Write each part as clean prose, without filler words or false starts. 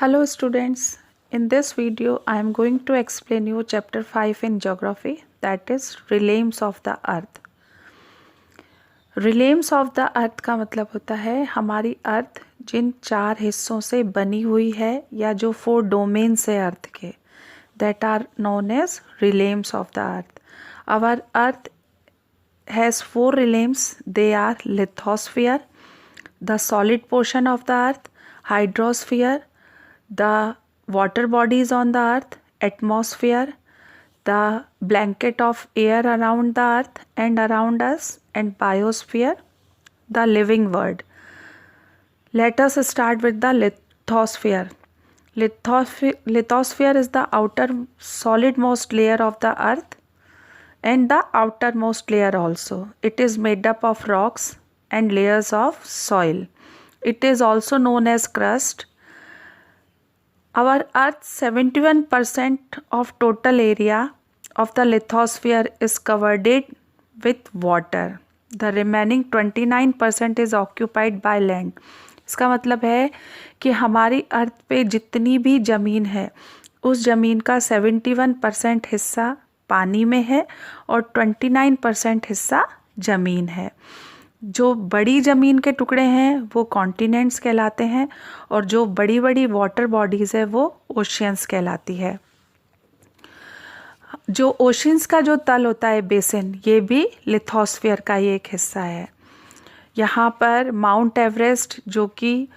Hello students, in this video I am going to explain you chapter 5 in geography, that is realms of the earth. realms of the earth का मतलब होता है हमारी अर्थ जिन 4 हिस्सों से बनी हुई है या जो 4 डोमेन्स है अर्थ के, that are known as realms of the earth. Our earth has 4 realms. They are lithosphere, the solid portion of the earth, hydrosphere, the water bodies on the earth, atmosphere, the blanket of air around the earth and around us, and biosphere, the living world. Let us start with the lithosphere. Lithosphere is the outer solidmost layer of the earth and the outermost layer also. It is made up of rocks and layers of soil. It is also known as crust. Our Earth's 71% of total area of the lithosphere is covered with water. The remaining 29% is occupied by land. इसका मतलब है कि हमारी अर्थ पे जितनी भी ज़मीन है उस ज़मीन का 71% हिस्सा पानी में है और 29% हिस्सा ज़मीन है. जो बड़ी ज़मीन के टुकड़े हैं वो कॉन्टिनेंट्स कहलाते हैं और जो बड़ी बड़ी वाटर बॉडीज़ है वो ओशियंस कहलाती है. जो ओशियंस का जो तल होता है बेसिन, ये भी लिथोस्फीयर का ही एक हिस्सा है. यहाँ पर माउंट एवरेस्ट जो कि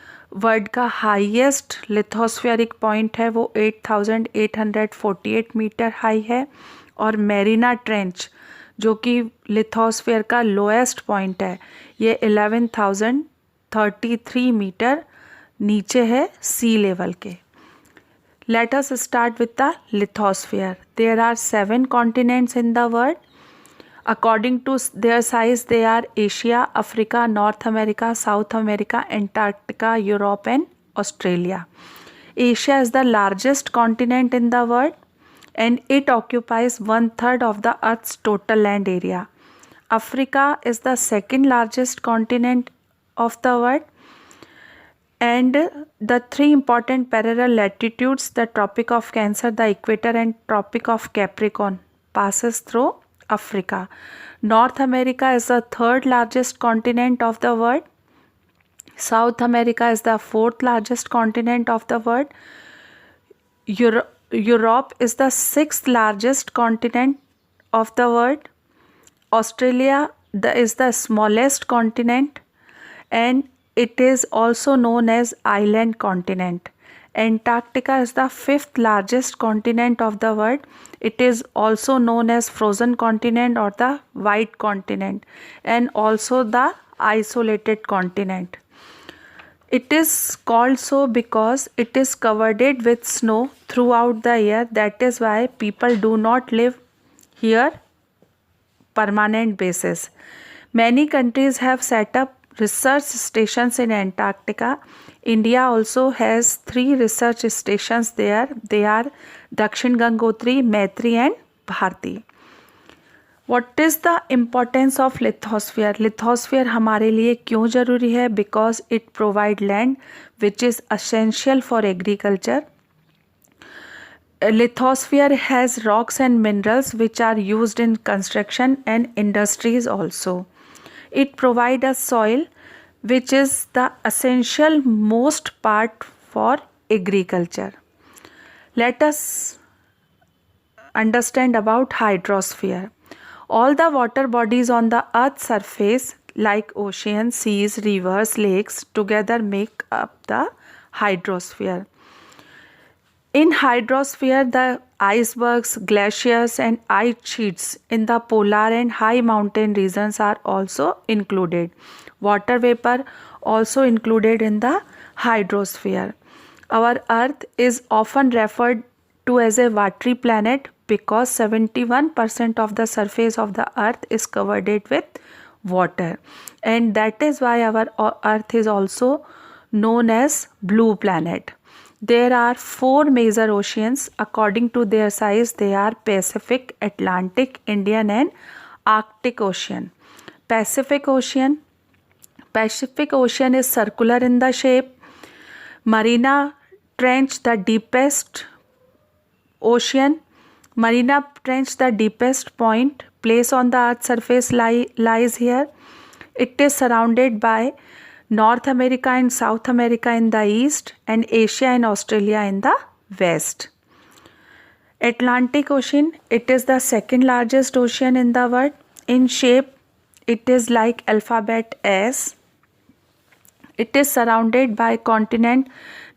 वर्ल्ड का हाईएस्ट लिथोस्फेरिक पॉइंट है वो 8,848 मीटर हाई है और मेरिना ट्रेंच जो कि लिथोस्फीयर का लोएस्ट पॉइंट है ये 11,033 मीटर नीचे है सी लेवल के. Let us start with the lithosphere. There are 7 continents in the world. According to their size, they are Asia, Africa, North America, South America, Antarctica, Europe and Australia. Asia is the largest continent in the world and it occupies 1/3 of the Earth's total land area. Africa is the second largest continent of the world and the 3 important parallel latitudes, the Tropic of Cancer, the Equator and Tropic of Capricorn passes through Africa. North America is the 3rd largest continent of the world. South America is the 4th largest continent of the world. Europe is the 6th largest continent of the world. Australia is the smallest continent and it is also known as island continent. Antarctica is the 5th largest continent of the world. It is also known as frozen continent or the white continent and also the isolated continent. It is called so because it is covered with snow throughout the year. That is why people do not live here permanent basis. Many countries have set up research stations in Antarctica. India also has 3 research stations there. They are Dakshin Gangotri, Maitri and Bharti. What is the importance of lithosphere? Lithosphere हमारे लिए क्यों ज़रूरी है? Because it provide land which is essential for agriculture. Lithosphere has rocks and minerals which are used in construction and industries also. It provides a soil which is the essential most part for agriculture. Let us understand about hydrosphere. All the water bodies on the earth's surface like oceans, seas, rivers, lakes together make up the hydrosphere. In hydrosphere, the icebergs, glaciers and ice sheets in the polar and high mountain regions are also included. Water vapor also included in the hydrosphere. Our earth is often referred to as a watery planet because 71% of the surface of the earth is covered with water and that is why our earth is also known as blue planet. There are 4 major oceans. According to their size, they are Pacific, Atlantic, Indian and Arctic Ocean. Pacific Ocean is circular in the shape. Marina Trench, the deepest ocean. Mariana Trench, the deepest place on the Earth's surface lies here. It is surrounded by North America and South America in the east and Asia and Australia in the west. Atlantic Ocean, it is the second largest ocean in the world. In shape, it is like alphabet S. It is surrounded by continent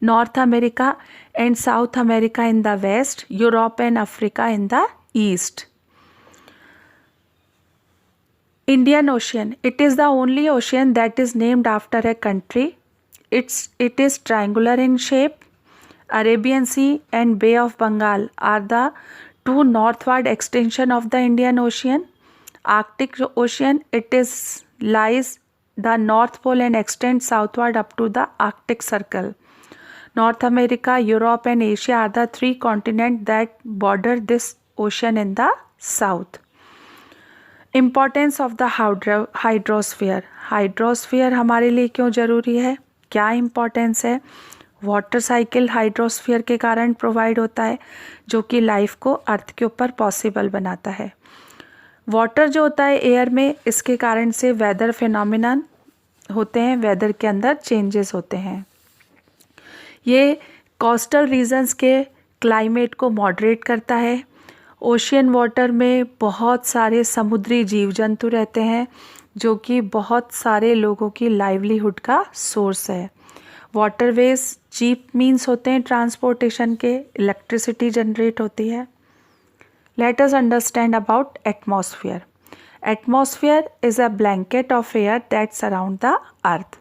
North America and South America in the west, Europe and Africa in the east. Indian Ocean, it is the only ocean that is named after a country. It is triangular in shape. Arabian Sea and Bay of Bengal are the two northward extension of the Indian Ocean. Arctic Ocean, lies the North Pole and extends southward up to the Arctic Circle. North America, Europe and Asia are the three continents that border this ocean in the south. Importance of the hydrosphere. Hydrosphere हमारे लिए क्यों ज़रूरी है, क्या importance है? Water cycle hydrosphere के कारण provide होता है, जो कि लाइफ को अर्थ के ऊपर पॉसिबल बनाता है. वाटर जो होता है एयर में, इसके कारण से वेदर फिनोमिनन होते हैं, वेदर के अंदर चेंजेस होते हैं. ये कोस्टल रीजन्स के क्लाइमेट को मॉडरेट करता है. ओशियन वाटर में बहुत सारे समुद्री जीव जंतु रहते हैं, जो कि बहुत सारे लोगों की लाइवलीहुड का सोर्स है. वाटरवेज चीप मीन्स होते हैं ट्रांसपोर्टेशन के, इलेक्ट्रिसिटी जनरेट होती है. Let us understand about atmosphere. Atmosphere is a blanket of air that surround the earth.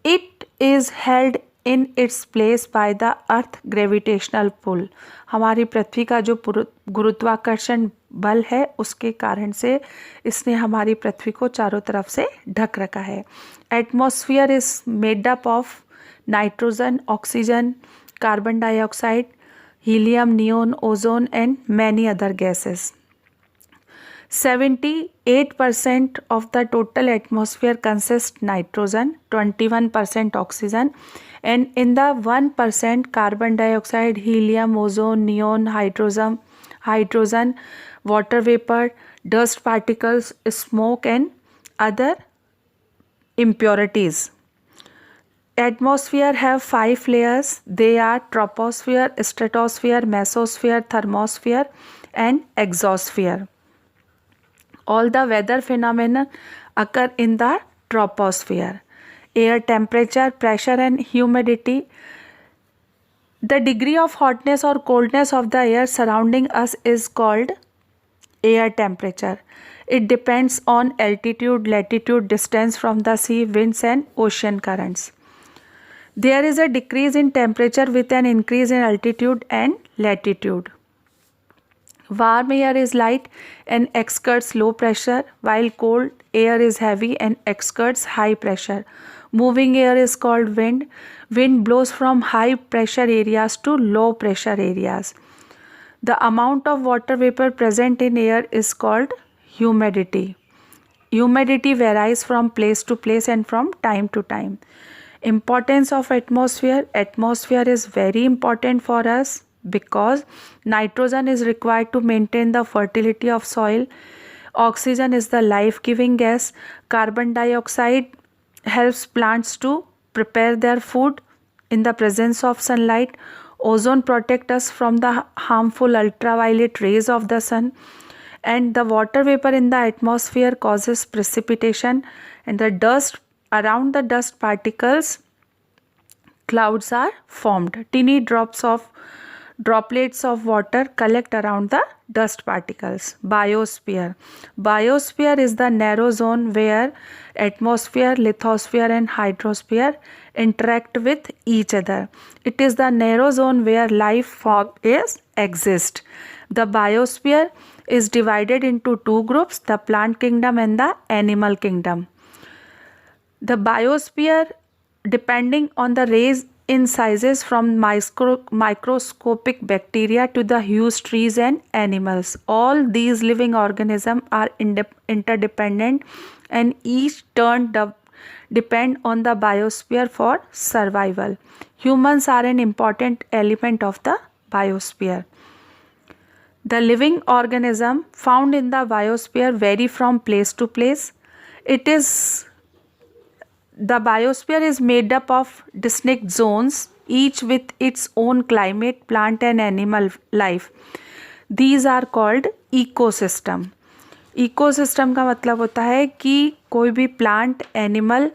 It is held in its place by the earth gravitational pull. हमारी पृथ्वी का जो गुरुत्वाकर्षण बल है, उसके कारण से इसने हमारी पृथ्वी को चारों तरफ से ढक रखा है. Atmosphere is made up of nitrogen, oxygen, carbon dioxide, helium, neon, ozone and many other gases. 78% of the total atmosphere consists nitrogen, 21% oxygen, and in the 1% carbon dioxide, helium, ozone, neon, hydrogen, water vapor, dust particles, smoke and other impurities. Atmosphere have 5 layers. They are troposphere, stratosphere, mesosphere, thermosphere and exosphere. All the weather phenomena occur in the troposphere. Air temperature, pressure and humidity. The degree of hotness or coldness of the air surrounding us is called air temperature. It depends on altitude, latitude, distance from the sea, winds and ocean currents. There is a decrease in temperature with an increase in altitude and latitude. Warm air is light and exerts low pressure, while cold air is heavy and exerts high pressure. Moving air is called wind. Wind blows from high pressure areas to low pressure areas. The amount of water vapor present in air is called humidity. Humidity varies from place to place and from time to time. Importance of atmosphere. Atmosphere is very important for us because nitrogen is required to maintain the fertility of soil. Oxygen is the life-giving gas. Carbon dioxide helps plants to prepare their food in the presence of sunlight. Ozone protects us from the harmful ultraviolet rays of the sun. And the water vapor in the atmosphere causes precipitation, and the dust around the dust particles, clouds are formed. Tiny droplets of water collect around the dust particles. Biosphere. Biosphere is the narrow zone where atmosphere, lithosphere and hydrosphere interact with each other. It is the narrow zone where life form exists. The biosphere is divided into two groups, the plant kingdom and the animal kingdom. The biosphere, depending on the range in sizes from microscopic bacteria to the huge trees and animals. All these living organisms are interdependent and each turn depend on the biosphere for survival. Humans are an important element of the biosphere. The living organism found in the biosphere vary from place to place. The biosphere is made up of distinct zones, each with its own climate, plant and animal life. These are called ecosystem. Ecosystem का मतलब होता है कि कोई भी plant, animal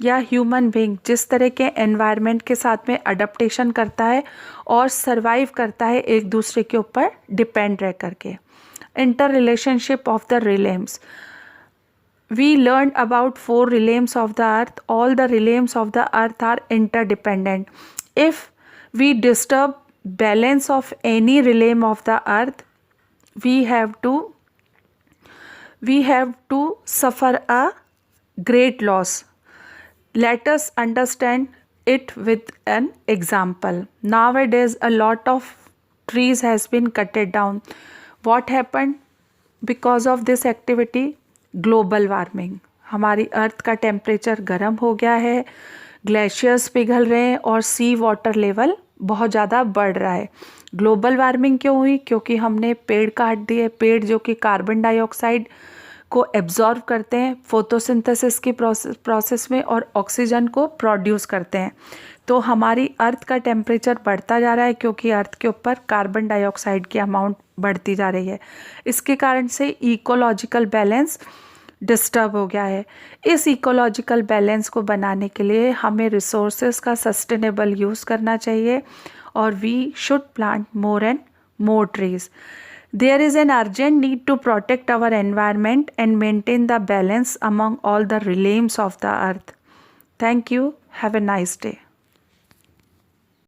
या human being जिस तरह के एनवायरनमेंट के साथ में अडप्टेशन करता है और सरवाइव करता है एक दूसरे के ऊपर डिपेंड रह करके. Inter relationship of the realms. We learned about 4 realms of the earth. All the realms of the earth are interdependent. If we disturb balance of any realm of the earth, we have to suffer a great loss. Let us understand it with an example. Nowadays a lot of trees has been cut down. What happened because of this activity? Global warming. हमारी अर्थ का temperature गर्म हो गया है, glaciers पिघल रहे हैं और सी वाटर लेवल बहुत ज़्यादा बढ़ रहा है. ग्लोबल वार्मिंग क्यों हुई? क्योंकि हमने पेड़ काट दिए. पेड़ जो कि कार्बन डाइऑक्साइड को एब्जॉर्व करते हैं फोटोसिंथेसिस की प्रोसेस में और ऑक्सीजन को प्रोड्यूस करते हैं. तो हमारी अर्थ का टेम्परेचर बढ़ता जा रहा है क्योंकि अर्थ के ऊपर कार्बन डाइऑक्साइड की अमाउंट बढ़ती जा रही है. इसके कारण से इकोलॉजिकल बैलेंस डिस्टर्ब हो गया है. इस इकोलॉजिकल बैलेंस को बनाने के लिए हमें रिसोर्सेज का सस्टेनेबल यूज़ करना चाहिए और we should plant more and more trees. There is an urgent need to protect our environment and maintain the balance among all the realms of the earth. Thank you. Have a nice day.